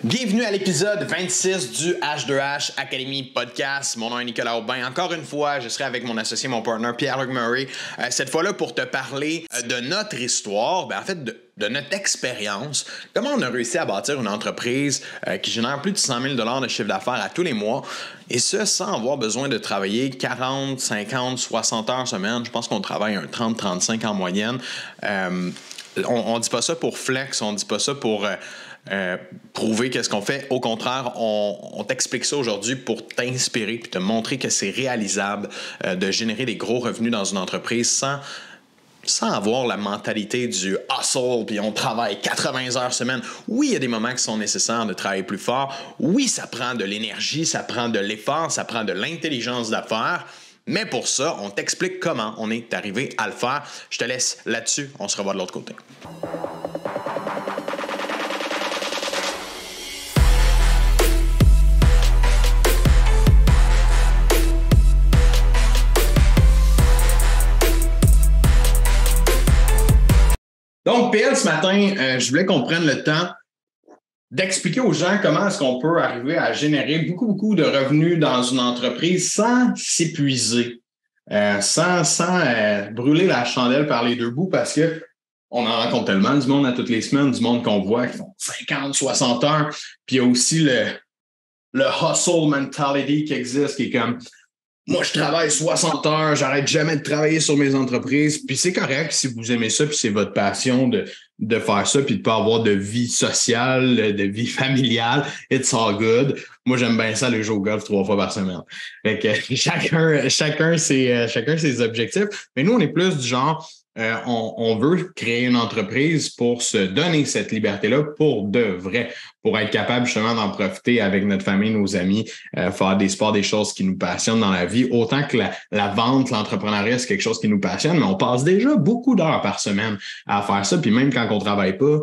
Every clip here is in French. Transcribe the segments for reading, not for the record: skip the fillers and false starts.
Bienvenue à l'épisode 26 du H2H Academy Podcast. Mon nom est Nicolas Aubin. Encore une fois, je serai avec mon associé, mon partner Pierre-Luc Murray. Cette fois-là, pour te parler de notre histoire, de notre expérience. Comment on a réussi à bâtir une entreprise qui génère plus de 100 000 $ de chiffre d'affaires à tous les mois. Et ce, sans avoir besoin de travailler 40, 50, 60 heures semaine. Je pense qu'on travaille un 30-35 en moyenne. On dit pas ça pour flex, on dit pas ça pour... prouver qu'est-ce qu'on fait. Au contraire, on t'explique ça aujourd'hui pour t'inspirer puis te montrer que c'est réalisable de générer des gros revenus dans une entreprise sans avoir la mentalité du hustle, puis on travaille 80 heures semaine. Oui, il y a des moments qui sont nécessaires de travailler plus fort. Oui, ça prend de l'énergie, ça prend de l'effort, ça prend de l'intelligence d'affaires. Mais pour ça, on t'explique comment on est arrivé à le faire. Je te laisse là-dessus. On se revoit de l'autre côté. Donc, PL, ce matin, je voulais qu'on prenne le temps d'expliquer aux gens comment est-ce qu'on peut arriver à générer beaucoup de revenus dans une entreprise sans s'épuiser, sans brûler la chandelle par les deux bouts parce que on en rencontre tellement du monde à toutes les semaines, du monde qu'on voit qui font 50, 60 heures. Puis il y a aussi le hustle mentality qui existe, qui est comme... Moi, je travaille 60 heures, j'arrête jamais de travailler sur mes entreprises. Puis c'est correct si vous aimez ça, puis c'est votre passion de faire ça, puis de pas avoir de vie sociale, de vie familiale. It's all good. Moi, j'aime bien ça, aller jouer au golf 3 fois par semaine. Fait que chacun ses objectifs. Mais nous, on est plus du genre... on veut créer une entreprise pour se donner cette liberté-là pour de vrai, pour être capable justement d'en profiter avec notre famille, nos amis, faire des sports, des choses qui nous passionnent dans la vie. Autant que la vente, l'entrepreneuriat, c'est quelque chose qui nous passionne, mais on passe déjà beaucoup d'heures par semaine à faire ça. Puis même quand on travaille pas,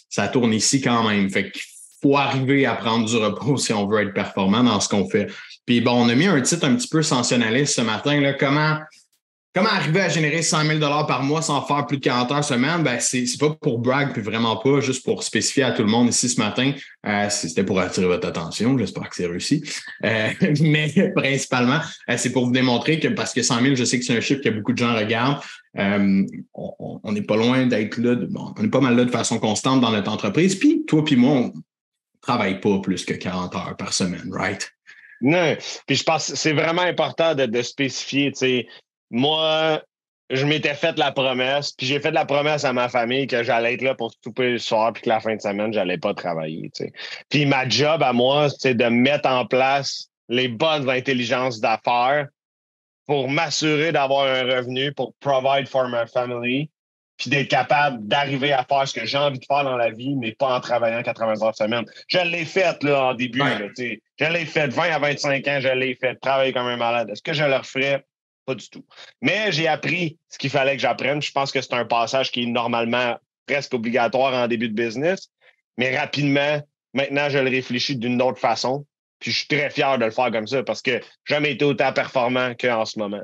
ça tourne ici quand même. Fait qu'il faut arriver à prendre du repos si on veut être performant dans ce qu'on fait. Puis bon, on a mis un titre un petit peu sensationnaliste ce matin, là, Comment arriver à générer 100 000 $ par mois sans faire plus de 40 heures semaine? Ben, c'est pas pour brag, puis vraiment pas, juste pour spécifier à tout le monde ici ce matin. C'était pour attirer votre attention. J'espère que c'est réussi. Mais principalement, c'est pour vous démontrer que, parce que 100 000, je sais que c'est un chiffre que beaucoup de gens regardent. On n'est pas loin d'être là. On est pas mal là de façon constante dans notre entreprise. Puis, toi puis moi, on travaille pas plus que 40 heures par semaine, right? Non. Puis je pense que c'est vraiment important de spécifier, tu sais. Moi, je m'étais fait la promesse, puis j'ai fait la promesse à ma famille que j'allais être là pour souper le soir, puis que la fin de semaine, j'allais pas travailler. Tu sais. Puis ma job à moi, c'est de mettre en place les bonnes intelligences d'affaires pour m'assurer d'avoir un revenu, pour provide for my family, puis d'être capable d'arriver à faire ce que j'ai envie de faire dans la vie, mais pas en travaillant 80 heures semaine. Je l'ai fait là, en début. Ouais. Là, tu sais. Je l'ai fait 20 à 25 ans, je l'ai fait travailler comme un malade. Est-ce que je le referais? Pas du tout. Mais j'ai appris ce qu'il fallait que j'apprenne. Je pense que c'est un passage qui est normalement presque obligatoire en début de business. Mais rapidement, maintenant, je le réfléchis d'une autre façon. Puis je suis très fier de le faire comme ça parce que j'ai jamais été autant performant qu'en ce moment.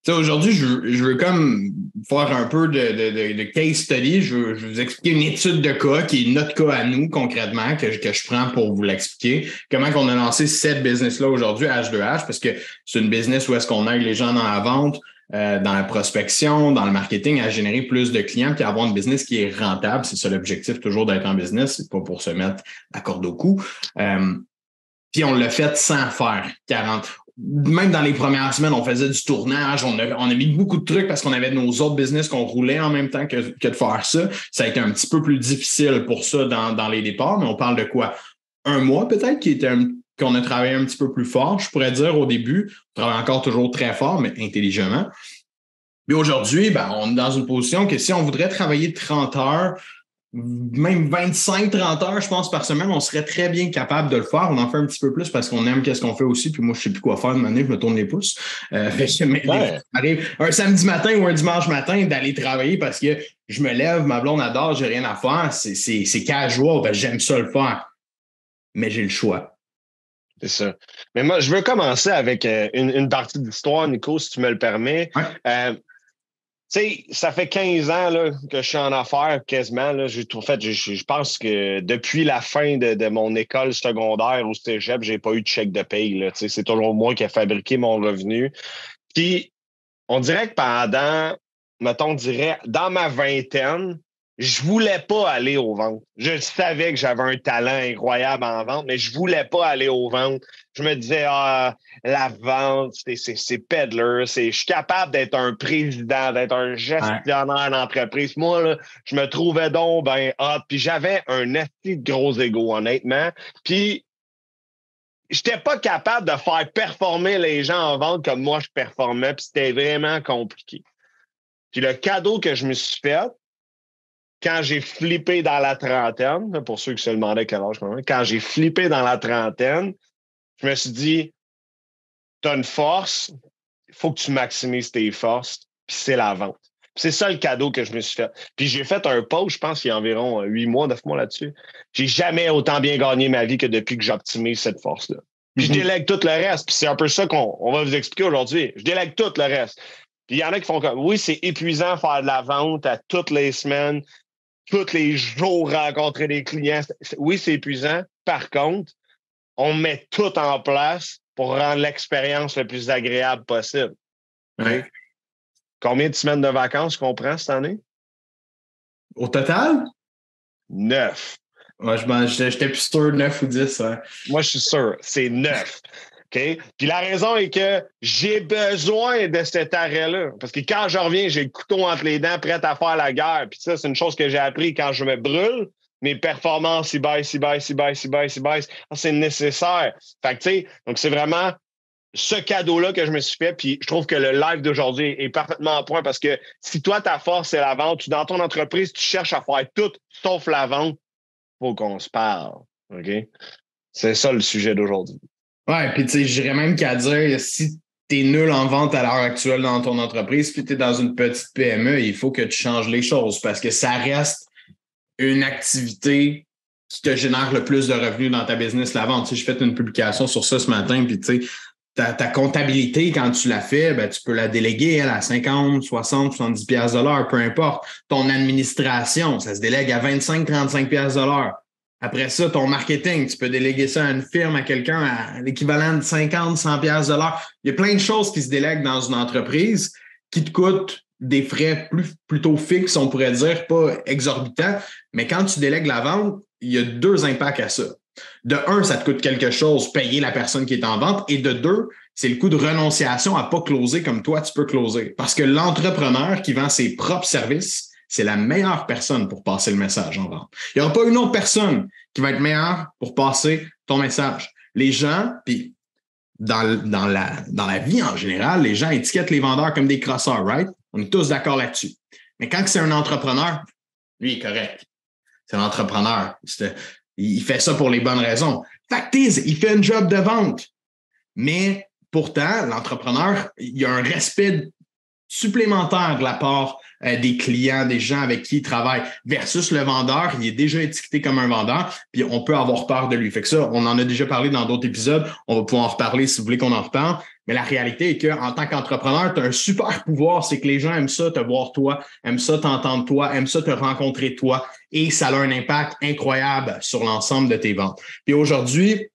Aujourd'hui, je veux comme faire un peu de case study. Je veux vous expliquer une étude de cas qui est notre cas à nous concrètement, que je prends pour vous l'expliquer. Comment qu'on a lancé cette business-là aujourd'hui, H2H, parce que c'est une business où est-ce qu'on aide les gens dans la vente, dans la prospection, dans le marketing, à générer plus de clients puis avoir une business qui est rentable. C'est ça l'objectif, toujours d'être en business. C'est pas pour se mettre la corde au cou. Puis on l'a fait sans faire 40. Même dans les premières semaines, on faisait du tournage, on a mis beaucoup de trucs parce qu'on avait nos autres business qu'on roulait en même temps que de faire ça. Ça a été un petit peu plus difficile pour ça dans les départs, mais on parle de quoi? Un mois peut-être qu'on a travaillé un petit peu plus fort. Je pourrais dire au début, on travaille encore toujours très fort, mais intelligemment. Puis aujourd'hui, on est dans une position que si on voudrait travailler 30 heures, même 25-30 heures, je pense, par semaine, on serait très bien capable de le faire. On en fait un petit peu plus parce qu'on aime qu'est-ce qu'on fait aussi. Puis moi, je sais plus quoi faire de manière, je me tourne les pouces. Ça arrive un samedi matin ou un dimanche matin d'aller travailler parce que je me lève, ma blonde adore, j'ai rien à faire. C'est casual, parce que j'aime ça le faire. Mais j'ai le choix. C'est ça. Mais moi, je veux commencer avec une partie de l'histoire, Nico, si tu me le permets. Ouais. sais, ça fait 15 ans là, que je suis en affaires quasiment. Là. Je pense que depuis la fin de mon école secondaire au cégep, j'ai pas eu de chèque de paye. Là. Tu sais, c'est toujours moi qui ai fabriqué mon revenu. Puis, on dirait que mettons, on dirait, dans ma vingtaine, je voulais pas aller aux ventes. Je savais que j'avais un talent incroyable en vente, mais je voulais pas aller aux ventes. Je me disais, la vente, c'est peddler. Je suis capable d'être un président, d'être un gestionnaire d'entreprise. Moi, là, je me trouvais donc ben hot. Puis j'avais un assez gros ego, honnêtement. Puis j'étais pas capable de faire performer les gens en vente comme moi je performais. Puis c'était vraiment compliqué. Puis le cadeau que je me suis fait, quand j'ai flippé dans la trentaine, pour ceux qui se demandaient quel âge quand j'ai flippé dans la trentaine, je me suis dit, tu as une force, il faut que tu maximises tes forces, puis c'est la vente. Puis c'est ça le cadeau que je me suis fait. Puis j'ai fait un post, je pense, il y a environ 8 mois, 9 mois là-dessus. J'ai jamais autant bien gagné ma vie que depuis que j'optimise cette force-là. Puis je délègue tout le reste. Puis c'est un peu ça qu'on va vous expliquer aujourd'hui. Je délègue tout le reste. Puis il y en a qui font comme, oui, c'est épuisant faire de la vente à toutes les semaines, tous les jours rencontrer des clients. Oui, c'est épuisant. Par contre, on met tout en place pour rendre l'expérience le plus agréable possible. Ouais. Combien de semaines de vacances qu'on prend cette année? Au total? 9. Ouais, j'étais plus sûr 9 ou 10. Ouais. Moi, je suis sûr. C'est 9. OK? Puis la raison est que j'ai besoin de cet arrêt-là. Parce que quand je reviens, j'ai le couteau entre les dents, prêt à faire la guerre. Puis ça, c'est une chose que j'ai appris quand je me brûle. Mes performances, ils baissent. C'est nécessaire. Fait que, tu sais, donc c'est vraiment ce cadeau-là que je me suis fait. Puis je trouve que le live d'aujourd'hui est parfaitement en point parce que si toi, ta force, c'est la vente, dans ton entreprise, tu cherches à faire tout sauf la vente, faut qu'on se parle. OK? C'est ça le sujet d'aujourd'hui. Ouais, puis tu sais, j'irais même qu'à dire, si tu es nul en vente à l'heure actuelle dans ton entreprise, puis tu es dans une petite PME, il faut que tu changes les choses parce que ça reste une activité qui te génère le plus de revenus dans ta business, la vente. Tu sais, j'ai fait une publication sur ça ce matin, puis tu sais, ta comptabilité, quand tu la fais, ben, tu peux la déléguer elle, à 50, 60, 70 piastres de l'heure, peu importe. Ton administration, ça se délègue à 25, 35 piastres de l'heure. Après ça, ton marketing, tu peux déléguer ça à une firme, à quelqu'un à l'équivalent de 50, 100 piastres de l'heure. Il y a plein de choses qui se délèguent dans une entreprise qui te coûtent des frais plutôt fixes, on pourrait dire, pas exorbitants. Mais quand tu délègues la vente, il y a 2 impacts à ça. De un, ça te coûte quelque chose, payer la personne qui est en vente. Et de 2, c'est le coût de renonciation à pas closer comme toi, tu peux closer. Parce que l'entrepreneur qui vend ses propres services, c'est la meilleure personne pour passer le message en vente. Il n'y aura pas une autre personne qui va être meilleure pour passer ton message. Les gens, puis dans la vie en général, les gens étiquettent les vendeurs comme des crosseurs, right? On est tous d'accord là-dessus. Mais quand c'est un entrepreneur, lui, il est correct. C'est un entrepreneur. Il fait ça pour les bonnes raisons. Factice, il fait un job de vente. Mais pourtant, l'entrepreneur, il y a un respect supplémentaire de la part des clients, des gens avec qui il travaille, versus le vendeur, il est déjà étiqueté comme un vendeur, puis on peut avoir peur de lui. Fait que ça, on en a déjà parlé dans d'autres épisodes, on va pouvoir en reparler si vous voulez qu'on en reparle, mais la réalité est qu'en tant qu'entrepreneur, tu as un super pouvoir, c'est que les gens aiment ça te voir toi, aiment ça t'entendre toi, aiment ça te rencontrer toi, et ça a un impact incroyable sur l'ensemble de tes ventes. Puis aujourd'hui,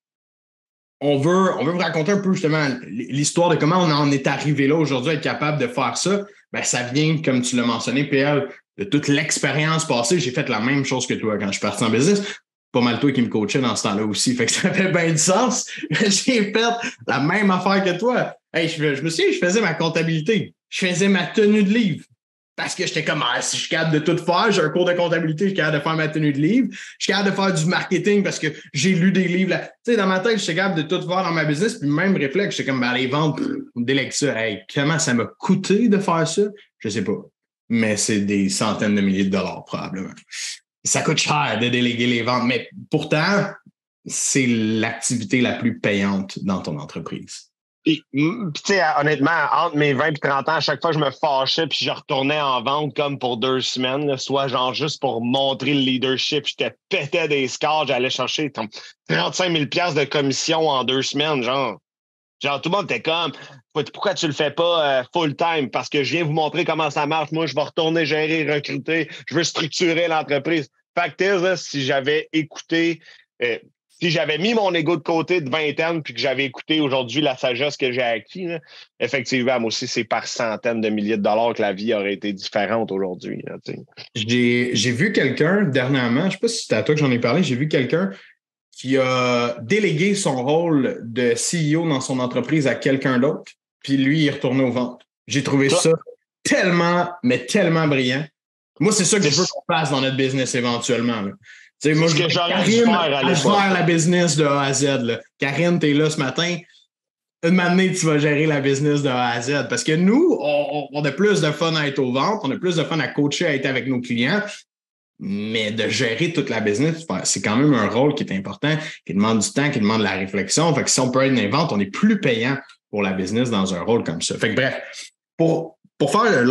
on veut vous raconter un peu justement l'histoire de comment on en est arrivé là aujourd'hui à être capable de faire ça. Ben, ça vient, comme tu l'as mentionné, PL, de toute l'expérience passée. J'ai fait la même chose que toi quand je suis parti en business. Pas mal toi qui me coachais dans ce temps-là aussi. Fait que ça fait bien du sens. J'ai fait la même affaire que toi. Hey, je me souviens, je faisais ma comptabilité. Je faisais ma tenue de livre. Parce que j'étais comme, si je suis capable de tout faire, j'ai un cours de comptabilité, je suis capable de faire ma tenue de livre, je suis capable de faire du marketing parce que j'ai lu des livres. Tu sais, dans ma tête, je suis capable de tout faire dans ma business, puis même réflexe, j'étais comme, les ventes, on délègue ça. Hey, comment ça m'a coûté de faire ça? Je sais pas. Mais c'est des centaines de milliers de dollars, probablement. Ça coûte cher de déléguer les ventes, mais pourtant, c'est l'activité la plus payante dans ton entreprise. Puis, tu sais, honnêtement, entre mes 20 et 30 ans, à chaque fois que je me fâchais puis je retournais en vente comme pour 2 semaines, là, soit genre juste pour montrer le leadership, j'étais pété des scores, j'allais chercher 35 000 $ de commission en 2 semaines, genre. Genre, tout le monde était comme, pourquoi tu le fais pas full-time? Parce que je viens vous montrer comment ça marche. Moi, je vais retourner gérer, recruter. Je veux structurer l'entreprise. Fact is, là, si j'avais écouté, si j'avais mis mon ego de côté de vingtaine puis que j'avais écouté aujourd'hui la sagesse que j'ai acquis, là, effectivement, moi aussi, c'est par centaines de milliers de dollars que la vie aurait été différente aujourd'hui. Là, j'ai vu quelqu'un dernièrement, je ne sais pas si c'était à toi que j'en ai parlé, j'ai vu quelqu'un qui a délégué son rôle de CEO dans son entreprise à quelqu'un d'autre, puis lui, il est retourné aux ventes. J'ai trouvé ça tellement, mais tellement brillant. Moi, c'est ça que je veux qu'on fasse dans notre business éventuellement. Là. Moi, je veux que Karine gère la business de A à Z. Là. Karine, t'es là ce matin. Une année, tu vas gérer la business de A à Z. Parce que nous, on a plus de fun à être aux ventes, on a plus de fun à coacher, à être avec nos clients. Mais de gérer toute la business, c'est quand même un rôle qui est important, qui demande du temps, qui demande de la réflexion. Fait que si on peut être dans les ventes, on est plus payant pour la business dans un rôle comme ça. Fait que bref, pour faire le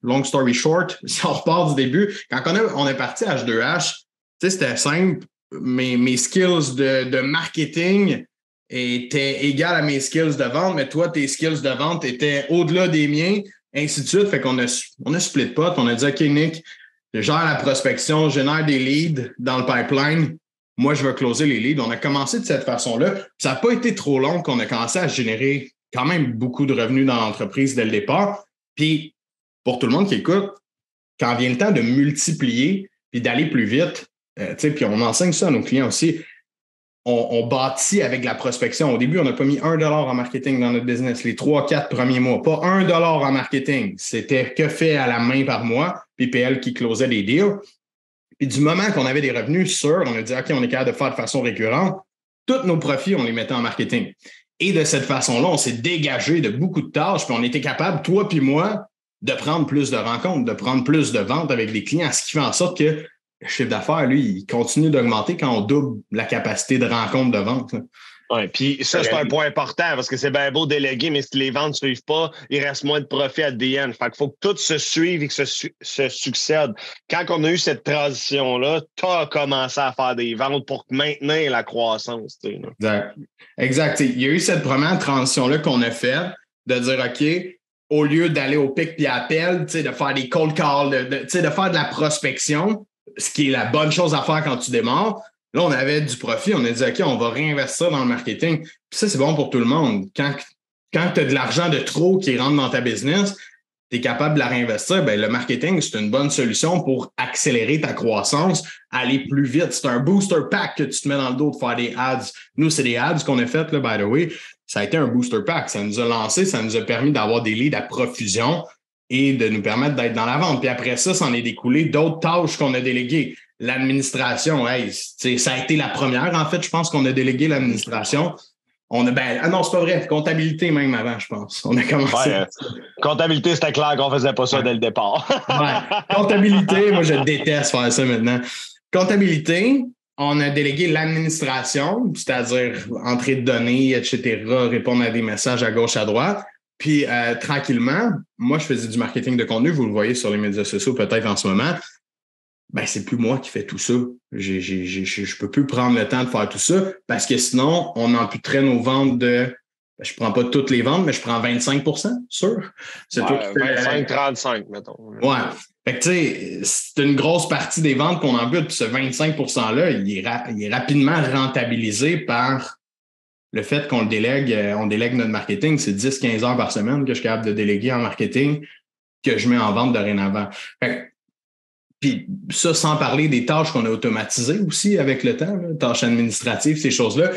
long story short, si on repart du début, quand on est parti à H2H, c'était simple. Mes skills de marketing étaient égales à mes skills de vente, mais toi, tes skills de vente étaient au-delà des miens, ainsi de suite. Fait qu'on a split pot, on a dit, OK, Nick, je gère la prospection, je génère des leads dans le pipeline. Moi, je vais closer les leads. On a commencé de cette façon-là. Ça n'a pas été trop long qu'on a commencé à générer quand même beaucoup de revenus dans l'entreprise dès le départ. Puis, pour tout le monde qui écoute, quand vient le temps de multiplier puis d'aller plus vite, puis on enseigne ça à nos clients aussi, on bâtit avec la prospection. Au début, on n'a pas mis $1 en marketing dans notre business les 3-4 premiers mois. Pas $1 en marketing. C'était que fait à la main par mois, puis PL qui closait des deals. Puis du moment qu'on avait des revenus sûrs, on a dit, OK, on est capable de faire de façon récurrente. Tous nos profits, on les mettait en marketing. Et de cette façon-là, on s'est dégagé de beaucoup de tâches, puis on était capable, toi puis moi, de prendre plus de rencontres, de prendre plus de ventes avec les clients, ce qui fait en sorte que le chiffre d'affaires, lui, il continue d'augmenter quand on double la capacité de rencontre de vente. Oui, puis ça, c'est un point important parce que c'est bien beau déléguer, mais si les ventes ne suivent pas, il reste moins de profit à DN. Fait qu'il faut que tout se suive et que se succède. Quand on a eu cette transition-là, tu as commencé à faire des ventes pour maintenir la croissance. Exact. Il y a eu cette première transition-là qu'on a faite de dire, OK, au lieu d'aller au pic puis appel, de faire des cold calls, de faire de la prospection, ce qui est la bonne chose à faire quand tu démarres. Là, on avait du profit. On a dit, OK, on va réinvestir dans le marketing. Puis ça, c'est bon pour tout le monde. Quand tu as de l'argent de trop qui rentre dans ta business, tu es capable de la réinvestir. Bien, le marketing, c'est une bonne solution pour accélérer ta croissance, aller plus vite. C'est un booster pack que tu te mets dans le dos de faire des ads. Nous, c'est des ads qu'on a faites, là, by the way. Ça a été un booster pack. Ça nous a lancé, ça nous a permis d'avoir des leads à profusion et de nous permettre d'être dans la vente. Puis après ça, s'en est découlé d'autres tâches qu'on a déléguées. L'administration, ça a été la première, en fait, je pense qu'on a délégué l'administration. Non, c'est pas vrai. Comptabilité même avant, je pense. On a commencé. Ouais, comptabilité, c'était clair qu'on faisait pas ça dès le départ. Comptabilité, moi, je déteste faire ça maintenant. Comptabilité, on a délégué l'administration, c'est-à-dire entrée de données, etc., répondre à des messages à gauche, à droite. Puis, tranquillement, moi, je faisais du marketing de contenu. Vous le voyez sur les médias sociaux peut-être en ce moment. Ben, c'est plus moi qui fais tout ça. Je peux plus prendre le temps de faire tout ça parce que sinon, on amputerait nos ventes de... Je prends pas toutes les ventes, mais je prends 25%, sûr. C'est 25-35, mettons. Ouais. Fait que, tu sais, c'est une grosse partie des ventes qu'on ampute. Puis ce 25%-là, il est rapidement rentabilisé par le fait qu'on le délègue. On délègue notre marketing. C'est 10-15 heures par semaine que je suis capable de déléguer en marketing que je mets en vente dorénavant. Fait que, puis ça, sans parler des tâches qu'on a automatisées aussi avec le temps, là, tâches administratives, ces choses-là.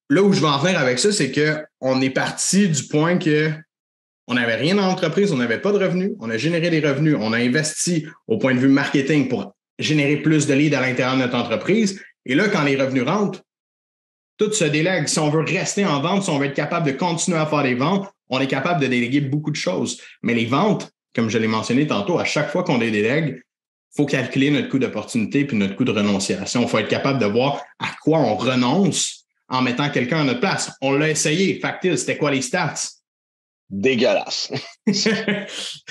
Là où je veux en venir avec ça, c'est qu'on est parti du point que on n'avait rien dans l'entreprise, on n'avait pas de revenus, on a généré des revenus, on a investi au point de vue marketing pour générer plus de leads à l'intérieur de notre entreprise. Et là, quand les revenus rentrent, tout se délègue. Si on veut rester en vente, si on veut être capable de continuer à faire des ventes, on est capable de déléguer beaucoup de choses. Mais les ventes, comme je l'ai mentionné tantôt, à chaque fois qu'on les délègue, il faut calculer notre coût d'opportunité puis notre coût de renonciation. Il faut être capable de voir à quoi on renonce en mettant quelqu'un à notre place. On l'a essayé. Factile, c'était quoi les stats? Dégueulasse.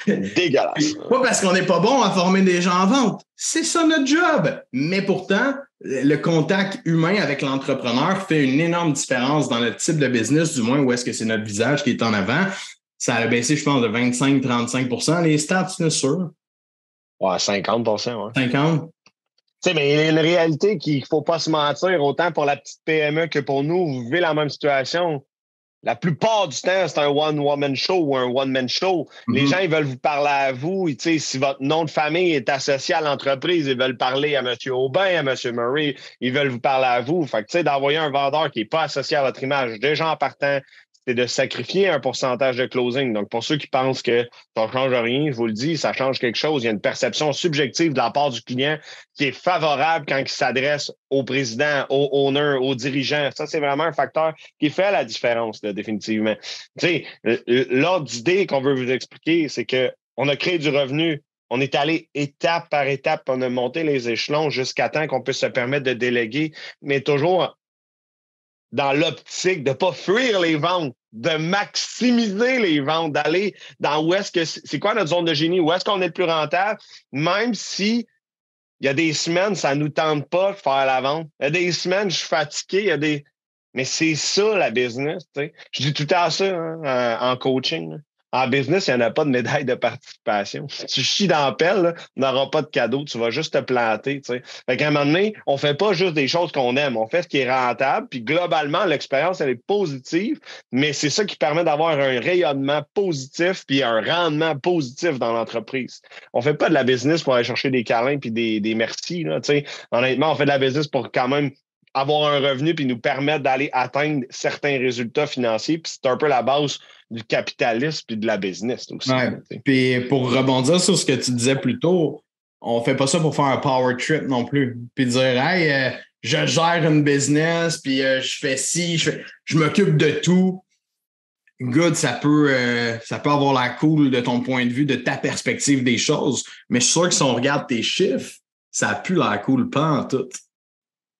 Dégueulasse. Pas parce qu'on n'est pas bon à former des gens en vente. C'est ça notre job. Mais pourtant, le contact humain avec l'entrepreneur fait une énorme différence dans le type de business, du moins où est-ce que c'est notre visage qui est en avant. Ça a baissé, je pense, de 25-35%. Les stats, c'est sûr. Ouais, 50%, ouais. 50%. Tu sais, mais il y a une réalité qu'il ne faut pas se mentir, autant pour la petite PME que pour nous. Vous vivez la même situation. La plupart du temps, c'est un one-woman show ou un one-man show. Les gens, ils veulent vous parler à vous. Si votre nom de famille est associé à l'entreprise, ils veulent parler à M. Aubin, à M. Murray. Ils veulent vous parler à vous. Fait que, d'envoyer un vendeur qui n'est pas associé à votre image, déjà en partant, c'est de sacrifier un pourcentage de closing. Donc, pour ceux qui pensent que ça ne change rien, je vous le dis, ça change quelque chose. Il y a une perception subjective de la part du client qui est favorable quand il s'adresse au président, au owner, au dirigeant. Ça, c'est vraiment un facteur qui fait la différence, là, définitivement. Tu sais, l'ordre d'idée qu'on veut vous expliquer, c'est qu'on a créé du revenu. On est allé étape par étape, on a monté les échelons jusqu'à temps qu'on puisse se permettre de déléguer, mais toujours dans l'optique de ne pas fuir les ventes, de maximiser les ventes, d'aller dans où est-ce que c'est quoi notre zone de génie, où est-ce qu'on est le plus rentable, même si il y a des semaines, ça ne nous tente pas de faire la vente. Il y a des semaines, je suis fatigué, mais c'est ça la business. T'sais. Je dis tout à ça en coaching. Là. En business, il n'y en a pas de médaille de participation. Si tu chies dans la pelle, on n'aura pas de cadeau, tu vas juste te planter. T'sais. Fait qu'à un moment donné, on ne fait pas juste des choses qu'on aime, on fait ce qui est rentable, puis globalement, l'expérience, elle est positive, mais c'est ça qui permet d'avoir un rayonnement positif puis un rendement positif dans l'entreprise. On ne fait pas de la business pour aller chercher des câlins puis des merci. Là, honnêtement, on fait de la business pour quand même avoir un revenu puis nous permettre d'aller atteindre certains résultats financiers. Puis c'est un peu la base du capitalisme puis de la business aussi. Ouais. Puis pour rebondir sur ce que tu disais plus tôt, on fait pas ça pour faire un power trip non plus. Puis dire, hey, je gère une business, puis je fais ci, je m'occupe de tout. Good, ça peut avoir l'air cool de ton point de vue, de ta perspective des choses. Mais je suis sûr que si on regarde tes chiffres, ça n'a plus l'air cool, pas en tout.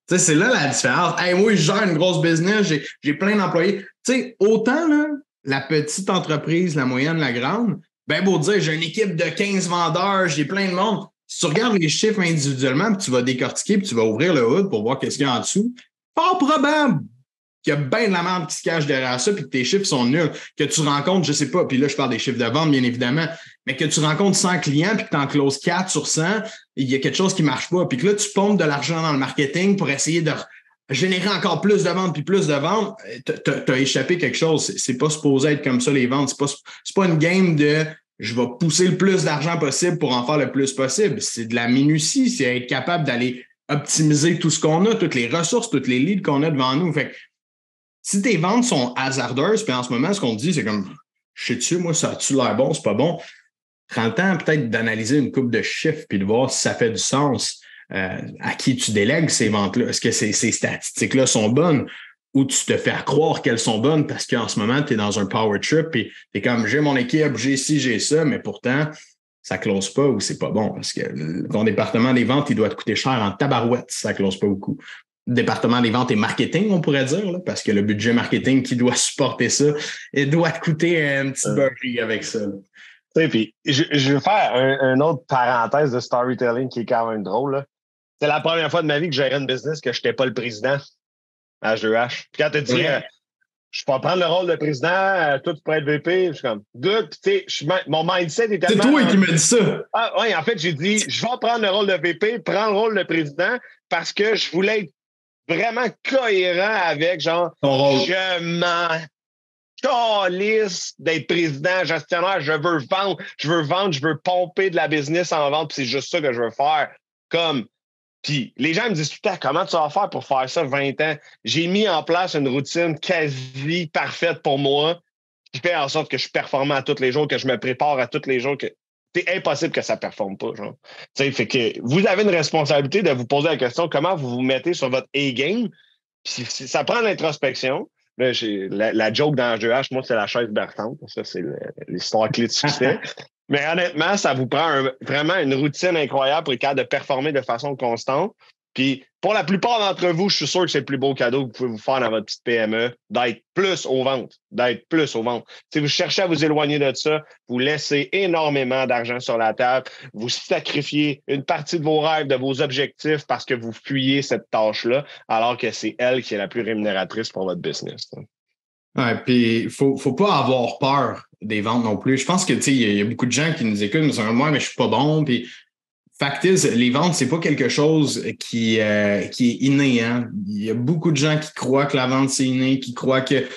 Tu sais, c'est là la différence. Hey, moi, je gère une grosse business, j'ai plein d'employés. Tu sais, autant là, la petite entreprise, la moyenne, la grande, ben beau dire, j'ai une équipe de 15 vendeurs, j'ai plein de monde. Si tu regardes les chiffres individuellement, puis tu vas décortiquer, puis tu vas ouvrir le hood pour voir qu'est-ce qu'il y a en dessous, fort probable qu'il y a bien de la merde qui se cache derrière ça, puis que tes chiffres sont nuls, que tu rencontres, je sais pas, puis là, je parle des chiffres de vente, bien évidemment, mais que tu rencontres 100 clients, puis que tu en closes 4 sur 100, il y a quelque chose qui marche pas, puis que là, tu pompes de l'argent dans le marketing pour essayer de générer encore plus de ventes, puis plus de ventes, t'as échappé quelque chose. C'est pas supposé être comme ça, les ventes. C'est pas une game de je vais pousser le plus d'argent possible pour en faire le plus possible. C'est de la minutie, c'est être capable d'aller optimiser tout ce qu'on a, toutes les ressources, toutes les leads qu'on a devant nous. Fait que, si tes ventes sont hasardeuses, puis en ce moment, ce qu'on te dit, c'est comme, je sais dessus, moi, ça a-tu l'air bon, c'est pas bon. Prends le temps peut-être d'analyser une couple de chiffres puis de voir si ça fait du sens. À qui tu délègues ces ventes-là? Est-ce que ces statistiques-là sont bonnes ou tu te fais croire qu'elles sont bonnes parce qu'en ce moment, tu es dans un power trip et tu es comme, j'ai mon équipe, j'ai ci, j'ai ça, mais pourtant, ça ne close pas ou c'est pas bon parce que ton département des ventes, il doit te coûter cher en tabarouette si ça ne close pas beaucoup. Département des ventes et marketing, on pourrait dire, là, parce que le budget marketing qui doit supporter ça, il doit te coûter un petit burger avec ça. Puis, je vais faire une autre parenthèse de storytelling qui est quand même drôle. Là. C'est la première fois de ma vie que j'aurais une business que je n'étais pas le président à H2H. Puis quand tu dis, je peux prendre le rôle de président, toi, tu pourrais être VP, je suis comme, good. Tu sais, mon mindset est tellement... C'est toi qui m'as dit ça. Ah, oui, en fait, j'ai dit, je vais prendre le rôle de VP, prends le rôle de président parce que je voulais être vraiment cohérent avec, genre, je m'en calisse d'être président, gestionnaire, je veux vendre, je veux pomper de la business en vente, puis c'est juste ça que je veux faire. Puis les gens me disent tout le temps, comment tu vas faire pour faire ça 20 ans? J'ai mis en place une routine quasi parfaite pour moi qui fait en sorte que je suis performant à tous les jours, que je me prépare à tous les jours, que c'est impossible que ça ne performe pas. Genre. Fait que vous avez une responsabilité de vous poser la question comment vous vous mettez sur votre A-game. Puis ça prend l'introspection. Là, la joke dans H2H, moi, c'est la chaise berçante. Ça, c'est l'histoire clé de succès. Mais honnêtement, ça vous prend vraiment une routine incroyable pour être capable de performer de façon constante. Puis pour la plupart d'entre vous, je suis sûr que c'est le plus beau cadeau que vous pouvez vous faire dans votre petite PME, d'être plus aux ventes. Si vous cherchez à vous éloigner de ça, vous laissez énormément d'argent sur la table, vous sacrifiez une partie de vos rêves, de vos objectifs parce que vous fuyez cette tâche-là, alors que c'est elle qui est la plus rémunératrice pour votre business. Ouais, puis faut pas avoir peur des ventes non plus. Je pense que il y a beaucoup de gens qui nous écoutent, mais sont comme moi, mais je suis pas bon. Puis fact is, les ventes, c'est pas quelque chose qui est inné. Hein? Il y a beaucoup de gens qui croient que la vente, c'est inné, qui croient que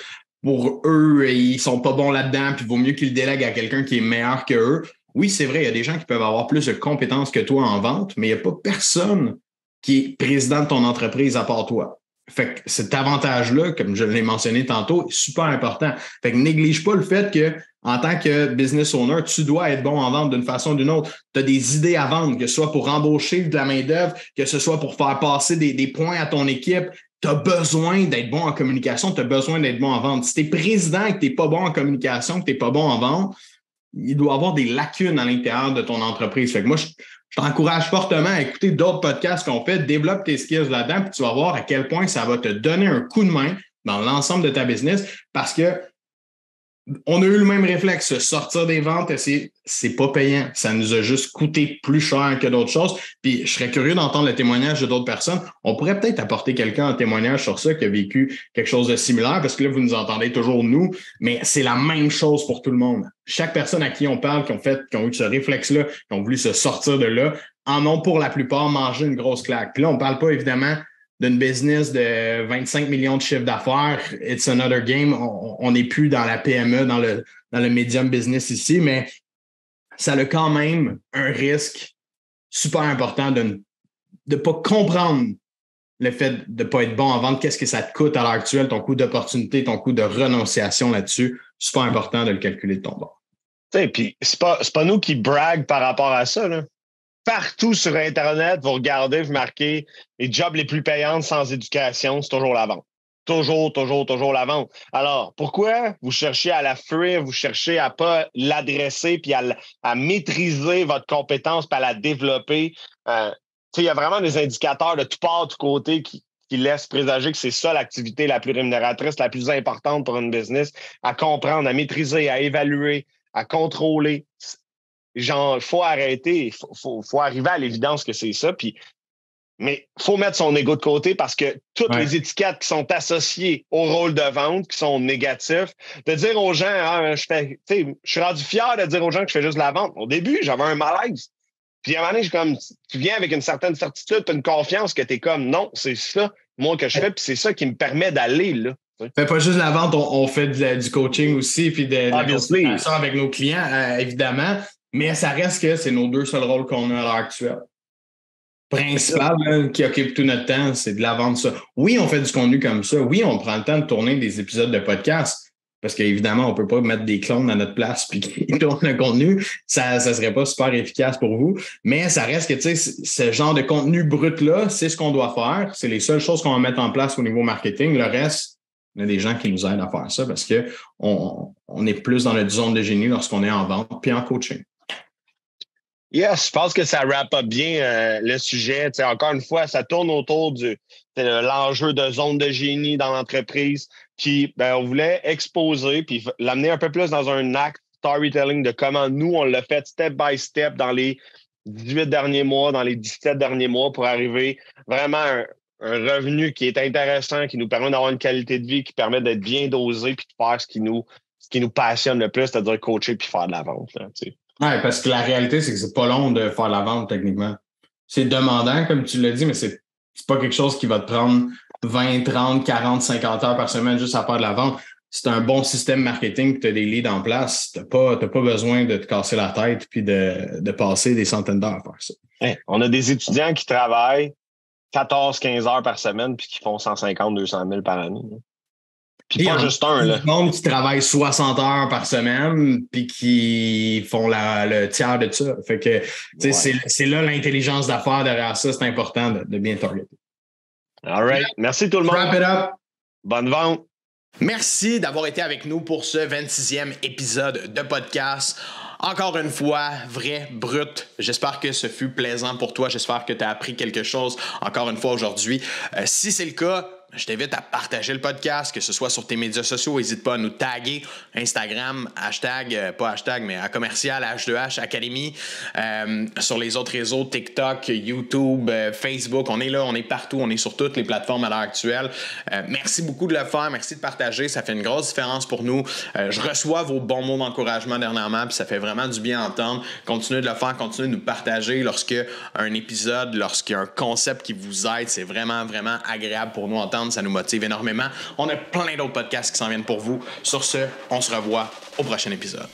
pour eux, ils sont pas bons là-dedans, puis il vaut mieux qu'ils le délèguent à quelqu'un qui est meilleur que eux. Oui, c'est vrai, il y a des gens qui peuvent avoir plus de compétences que toi en vente, mais il n'y a pas personne qui est président de ton entreprise à part toi. Fait que cet avantage-là, comme je l'ai mentionné tantôt, est super important. Fait que néglige pas le fait que, en tant que business owner, tu dois être bon en vente d'une façon ou d'une autre. Tu as des idées à vendre, que ce soit pour embaucher de la main-d'œuvre, que ce soit pour faire passer des points à ton équipe. Tu as besoin d'être bon en communication, tu as besoin d'être bon en vente. Si tu es président et que tu n'es pas bon en communication, que tu n'es pas bon en vente, il doit y avoir des lacunes à l'intérieur de ton entreprise. Fait que moi, je t'encourage fortement à écouter d'autres podcasts qu'on fait, développe tes skills là-dedans, puis tu vas voir à quel point ça va te donner un coup de main dans l'ensemble de ta business parce que on a eu le même réflexe, sortir des ventes, c'est pas payant. Ça nous a juste coûté plus cher que d'autres choses. Puis je serais curieux d'entendre le témoignage de d'autres personnes. On pourrait peut-être apporter quelqu'un en témoignage sur ça qui a vécu quelque chose de similaire parce que là, vous nous entendez toujours nous, mais c'est la même chose pour tout le monde. Chaque personne à qui on parle, qui ont eu ce réflexe-là, qui ont voulu se sortir de là, en ont pour la plupart mangé une grosse claque. Puis là, on parle pas évidemment d'une business de 25 millions de chiffre d'affaires, it's another game. On n'est plus dans la PME, dans le medium business ici, mais ça a quand même un risque super important de ne pas comprendre le fait de ne pas être bon en vente. Qu'est-ce que ça te coûte à l'heure actuelle, ton coût d'opportunité, ton coût de renonciation là-dessus. Super important de le calculer de ton bord. Puis c'est pas nous qui brague par rapport à ça, là. Partout sur Internet, vous regardez, vous marquez les jobs les plus payantes sans éducation, c'est toujours la vente. Toujours la vente. Alors, pourquoi vous cherchez à la fuir, vous cherchez à pas l'adresser puis à maîtriser votre compétence puis à la développer? Il y a vraiment des indicateurs de tout part, de tout côté qui laissent présager que c'est ça l'activité la plus rémunératrice, la plus importante pour une business, à comprendre, à maîtriser, à évaluer, à contrôler. Genre, il faut arrêter, il faut arriver à l'évidence que c'est ça. Mais il faut mettre son ego de côté parce que toutes les étiquettes qui sont associées au rôle de vente, qui sont négatifs, de dire aux gens, je suis rendu fier de dire aux gens que je fais juste de la vente. Au début, j'avais un malaise. Puis à un moment donné, tu viens avec une certaine certitude, tu as une confiance que tu es comme, non, c'est ça, moi, que je fais, puis c'est ça qui me permet d'aller, là. Fait pas juste la vente, on fait du coaching aussi, puis de la consultation avec nos clients, évidemment. Mais ça reste que c'est nos deux seuls rôles qu'on a à l'heure actuelle. Principal qui occupe tout notre temps, c'est de la vente ça. Oui, on fait du contenu comme ça. Oui, on prend le temps de tourner des épisodes de podcast parce qu'évidemment, on ne peut pas mettre des clones à notre place puis qui tournent le contenu. Ça ne serait pas super efficace pour vous. Mais ça reste que, tu sais, ce genre de contenu brut-là, c'est ce qu'on doit faire. C'est les seules choses qu'on va mettre en place au niveau marketing. Le reste, il y a des gens qui nous aident à faire ça parce qu'on est plus dans notre zone de génie lorsqu'on est en vente puis en coaching. Yes, je pense que ça wrap up bien le sujet. T'sais, encore une fois, ça tourne autour de l'enjeu de zone de génie dans l'entreprise. Puis, on voulait exposer puis l'amener un peu plus dans un acte storytelling de comment nous, on l'a fait step by step dans les 18 derniers mois, dans les 17 derniers mois pour arriver vraiment à un revenu qui est intéressant, qui nous permet d'avoir une qualité de vie, qui permet d'être bien dosé puis de faire ce qui nous passionne le plus, c'est-à-dire coacher puis faire de la vente. Oui, parce que la réalité, c'est que c'est pas long de faire la vente techniquement. C'est demandant, comme tu l'as dit, mais c'est pas quelque chose qui va te prendre 20, 30, 40, 50 heures par semaine juste à faire de la vente. C'est un bon système marketing que tu as des leads en place. Tu n'as pas besoin de te casser la tête puis de passer des centaines d'heures à faire ça. On a des étudiants qui travaillent 14-15 heures par semaine puis qui font 150-200 000 par année. Puis pas juste un, là. Il y a des gens qui travaillent 60 heures par semaine puis qui font le tiers de ça. Fait que, c'est là l'intelligence d'affaires derrière ça. C'est important de bien targeter. All right. Merci tout le monde. Wrap it up. Bonne vente. Merci d'avoir été avec nous pour ce 26e épisode de podcast. Encore une fois, vrai, brut. J'espère que ce fut plaisant pour toi. J'espère que tu as appris quelque chose encore une fois aujourd'hui. Si c'est le cas, je t'invite à partager le podcast, que ce soit sur tes médias sociaux. N'hésite pas à nous taguer. Instagram, pas hashtag, mais à commercial H2H Academy. Sur les autres réseaux, TikTok, YouTube, Facebook. On est là, on est partout. On est sur toutes les plateformes à l'heure actuelle. Merci beaucoup de le faire. Merci de partager. Ça fait une grosse différence pour nous. Je reçois vos bons mots d'encouragement dernièrement, puis ça fait vraiment du bien à entendre. Continuez de le faire, continuez de nous partager lorsqu'il y a un épisode, lorsqu'il y a un concept qui vous aide. C'est vraiment, vraiment agréable pour nous entendre. Ça nous motive énormément. On a plein d'autres podcasts qui s'en viennent pour vous. Sur ce, on se revoit au prochain épisode.